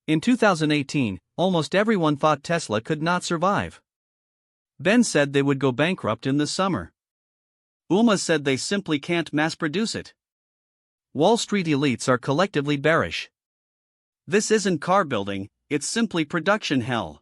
In 2018, almost everyone thought Tesla could not survive. Ben said they would go bankrupt in the summer. Uma said they simply can't mass produce it. Wall Street elites are collectively bearish. This isn't car building, it's simply production hell.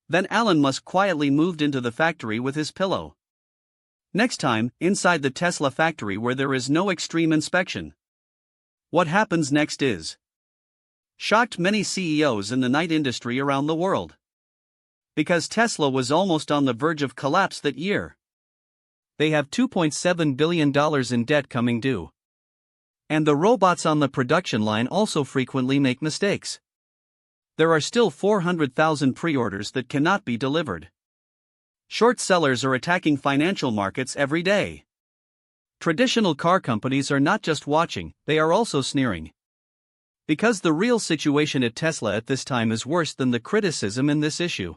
Then Elon Musk quietly moved into the factory with his pillow. Next time, inside the Tesla factory where there is no extreme inspection. What happens next is shocked many CEOs in the night industry around the world. Because Tesla was almost on the verge of collapse that year. They have $2.7 billion in debt coming due. And the robots on the production line also frequently make mistakes. There are still 400,000 pre-orders that cannot be delivered. Short sellers are attacking financial markets every day. Traditional car companies are not just watching, they are also sneering. Because the real situation at Tesla at this time is worse than the criticism in this issue.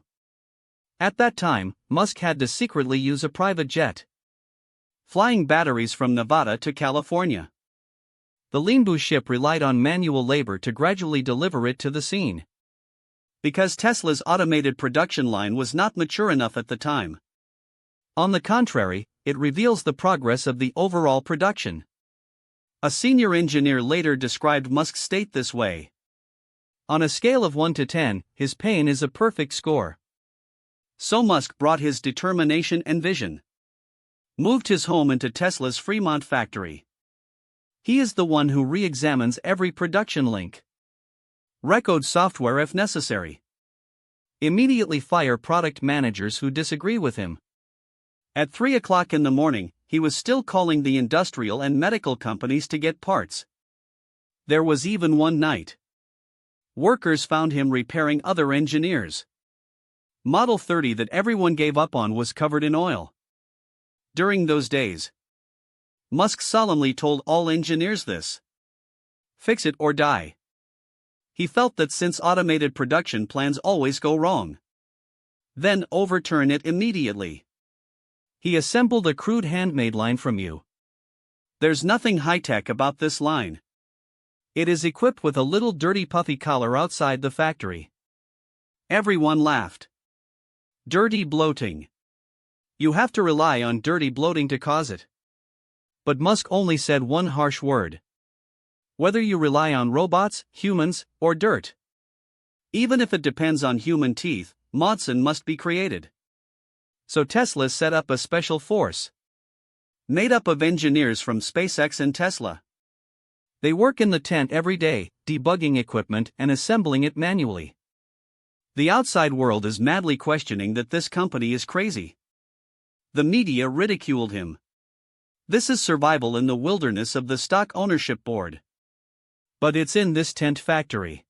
At that time, Musk had to secretly use a private jet, flying batteries from Nevada to California. The Limbu ship relied on manual labor to gradually deliver it to the scene. Because Tesla's automated production line was not mature enough at the time. On the contrary, it reveals the progress of the overall production. A senior engineer later described Musk's state this way. On a scale of 1 to 10, his pain is a perfect score. So Musk brought his determination and vision. Moved his home into Tesla's Fremont factory. He is the one who re-examines every production link. Recode software if necessary. Immediately fire product managers who disagree with him. At 3 o'clock in the morning, he was still calling the industrial and medical companies to get parts. There was even one night. Workers found him repairing other engineers. Model 30 that everyone gave up on was covered in oil. During those days, Musk solemnly told all engineers this. Fix it or die. He felt that since automated production plans always go wrong, then overturn it immediately. He assembled a crude handmade line from you. There's nothing high-tech about this line. It is equipped with a little dirty puffy collar outside the factory. Everyone laughed. Dirty bloating. You have to rely on dirty bloating to cause it. But Musk only said one harsh word. Whether you rely on robots, humans, or dirt. Even if it depends on human teeth, Modson must be created. So Tesla set up a special force. Made up of engineers from SpaceX and Tesla. They work in the tent every day, debugging equipment and assembling it manually. The outside world is madly questioning that this company is crazy. The media ridiculed him. This is survival in the wilderness of the stock ownership board. But it's in this tent factory.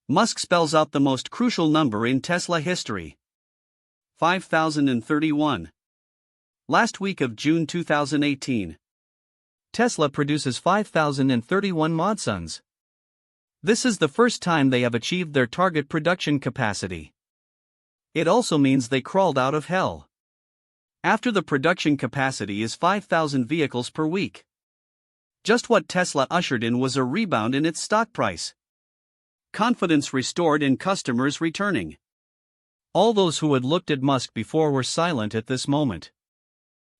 Musk spells out the most crucial number in Tesla history. 5,031. Last week of June 2018. Tesla produces 5,031 Modsons. This is the first time they have achieved their target production capacity. It also means they crawled out of hell. After the production capacity is 5,000 vehicles per week. Just what Tesla ushered in was a rebound in its stock price. Confidence restored and customers returning. All those who had looked at Musk before were silent at this moment.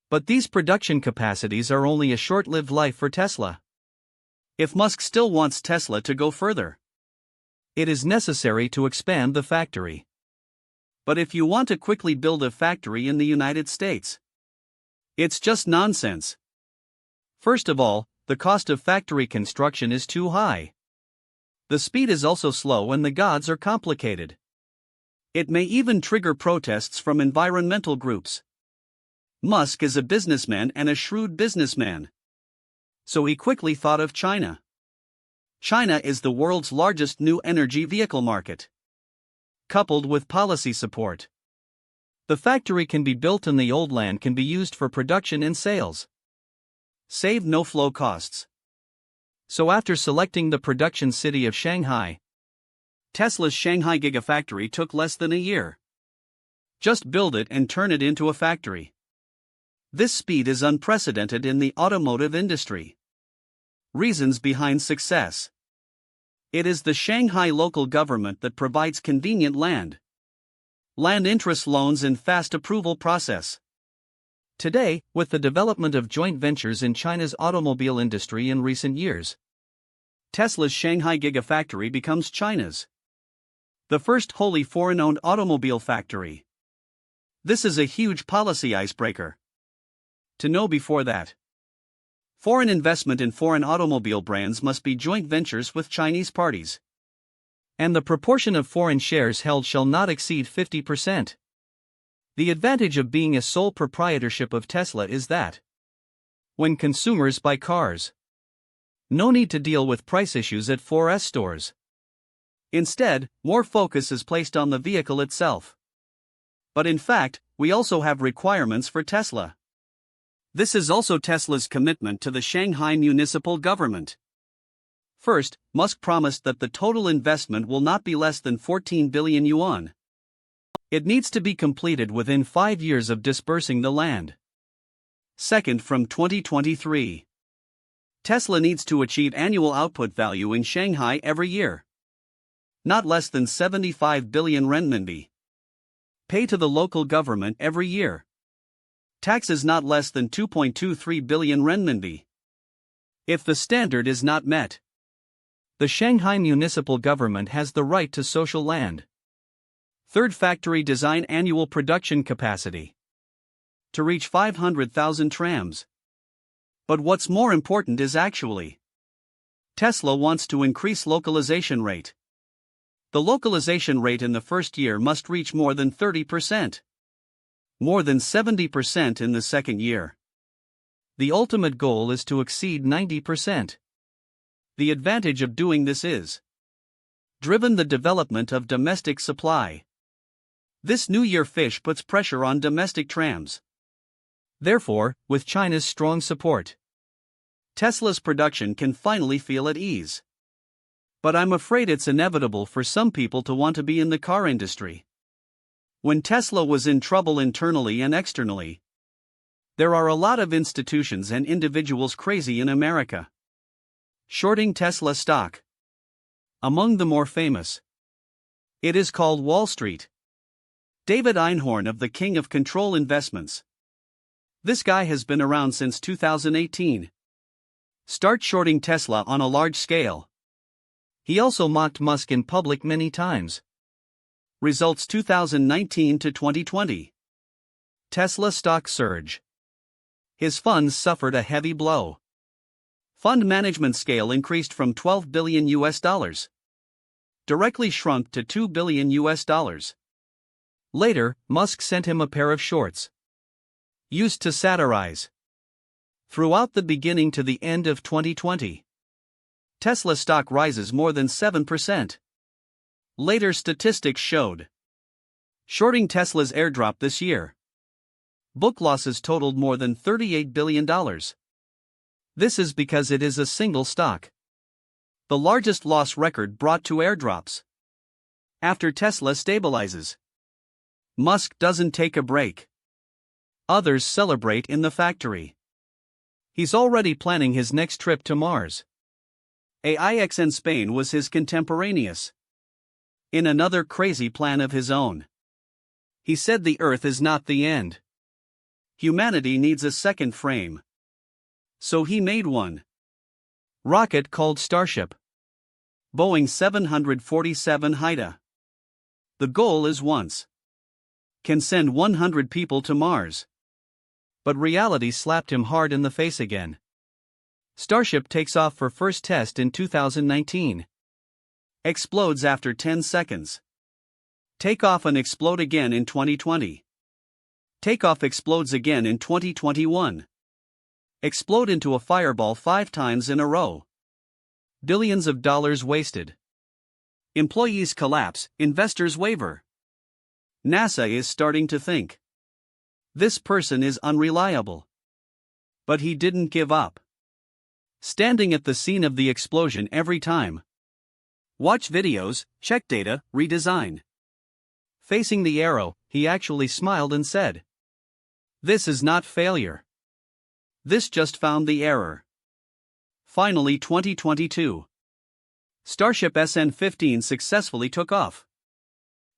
But these production capacities are only a short-lived life for Tesla. If Musk still wants Tesla to go further, it is necessary to expand the factory. But if you want to quickly build a factory in the United States, it's just nonsense. First of all, the cost of factory construction is too high. The speed is also slow and the gods are complicated. It may even trigger protests from environmental groups. Musk is a businessman and a shrewd businessman. So he quickly thought of China. China is the world's largest new energy vehicle market. Coupled with policy support, the factory can be built and the old land can be used for production and sales. Save no flow costs. So after selecting the production city of Shanghai, Tesla's Shanghai Gigafactory took less than a year. Just build it and turn it into a factory. This speed is unprecedented in the automotive industry. Reasons behind success. It is the Shanghai local government that provides convenient land interest loans and fast approval process. Today, with the development of joint ventures in China's automobile industry in recent years, Tesla's Shanghai Gigafactory becomes China's the first wholly foreign-owned automobile factory. This is a huge policy icebreaker to know before that. Foreign investment in foreign automobile brands must be joint ventures with Chinese parties, and the proportion of foreign shares held shall not exceed 50%. The advantage of being a sole proprietorship of Tesla is that when consumers buy cars, no need to deal with price issues at 4S stores. Instead, more focus is placed on the vehicle itself. But in fact, we also have requirements for Tesla. This is also Tesla's commitment to the Shanghai municipal government. First, Musk promised that the total investment will not be less than 14 billion yuan. It needs to be completed within 5 years of disbursing the land. Second, from 2023, Tesla needs to achieve annual output value in Shanghai every year not less than 75 billion renminbi. Pay to the local government every year. Taxes not less than 2.23 billion renminbi. If the standard is not met, the Shanghai municipal government has the right to social land. Third, factory design annual production capacity to reach 500,000 trams. But what's more important is actually Tesla wants to increase localization rate. The localization rate in the first year must reach more than 30%. More than 70% in the second year. The ultimate goal is to exceed 90%. The advantage of doing this is driven the development of domestic supply. This new year fish puts pressure on domestic trams. Therefore, with China's strong support, Tesla's production can finally feel at ease. But I'm afraid it's inevitable for some people to want to be in the car industry. When Tesla was in trouble internally and externally, there are a lot of institutions and individuals crazy in America shorting Tesla stock. Among the more famous, it is called Wall Street. David Einhorn of the King of Control Investments. This guy has been around since 2018. Start shorting Tesla on a large scale. He also mocked Musk in public many times. Results 2019 to 2020. Tesla stock surge. His funds suffered a heavy blow. Fund management scale increased from $12 billion directly shrunk to $2 billion. Later, Musk sent him a pair of shorts used to satirize. Throughout the beginning to the end of 2020, Tesla stock rises more than 7%. Later statistics showed shorting Tesla's airdrop this year. Book losses totaled more than $38 billion. This is because it is a single stock. The largest loss record brought to airdrops. After Tesla stabilizes, Musk doesn't take a break. Others celebrate in the factory. He's already planning his next trip to Mars. AIX in Spain was his contemporaneous. In another crazy plan of his own, he said the Earth is not the end. Humanity needs a second frame. So he made one. Rocket called Starship. Boeing 747 Haida. The goal is once can send 100 people to Mars. But reality slapped him hard in the face again. Starship takes off for first test in 2019. Explodes after 10 seconds. Take off and explode again in 2020. Takeoff explodes again in 2021. Explode into a fireball 5 times in a row. Billions of dollars wasted. Employees collapse, investors waver. NASA is starting to think this person is unreliable. But he didn't give up. Standing at the scene of the explosion every time. Watch videos, check data, redesign. Facing the arrow, he actually smiled and said, This is not failure. This just found the error. Finally, 2022. Starship SN-15 successfully took off.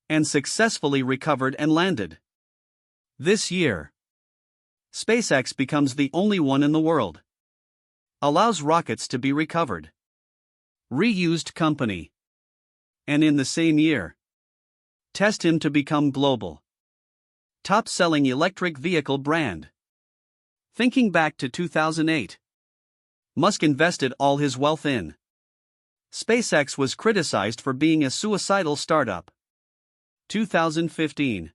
And successfully recovered and landed. This year, SpaceX becomes the only one in the world. Allows rockets to be recovered. Reused company. And in the same year, test him to become global. Top-selling electric vehicle brand. Thinking back to 2008, Musk invested all his wealth in. SpaceX was criticized for being a suicidal startup. 2015.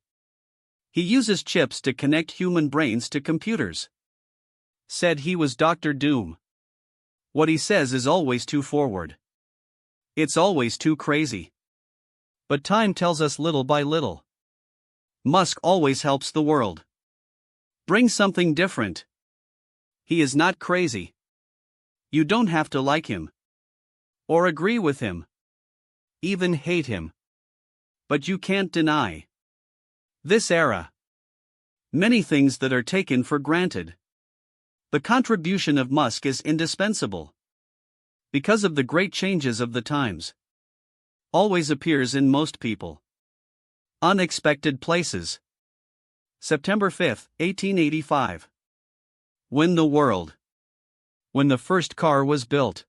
He uses chips to connect human brains to computers. Said he was Dr. Doom. What he says is always too forward. It's always too crazy. But time tells us little by little. Musk always helps the world. Bring something different. He is not crazy. You don't have to like him. Or agree with him. Even hate him. But you can't deny this era. Many things that are taken for granted. The contribution of Musk is indispensable. Because of the great changes of the times. Always appears in most people. Unexpected places. September 5, 1885. When the world. When the first car was built.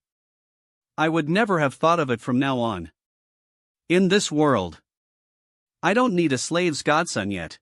I would never have thought of it from now on. In this world. I don't need a slave's godson yet.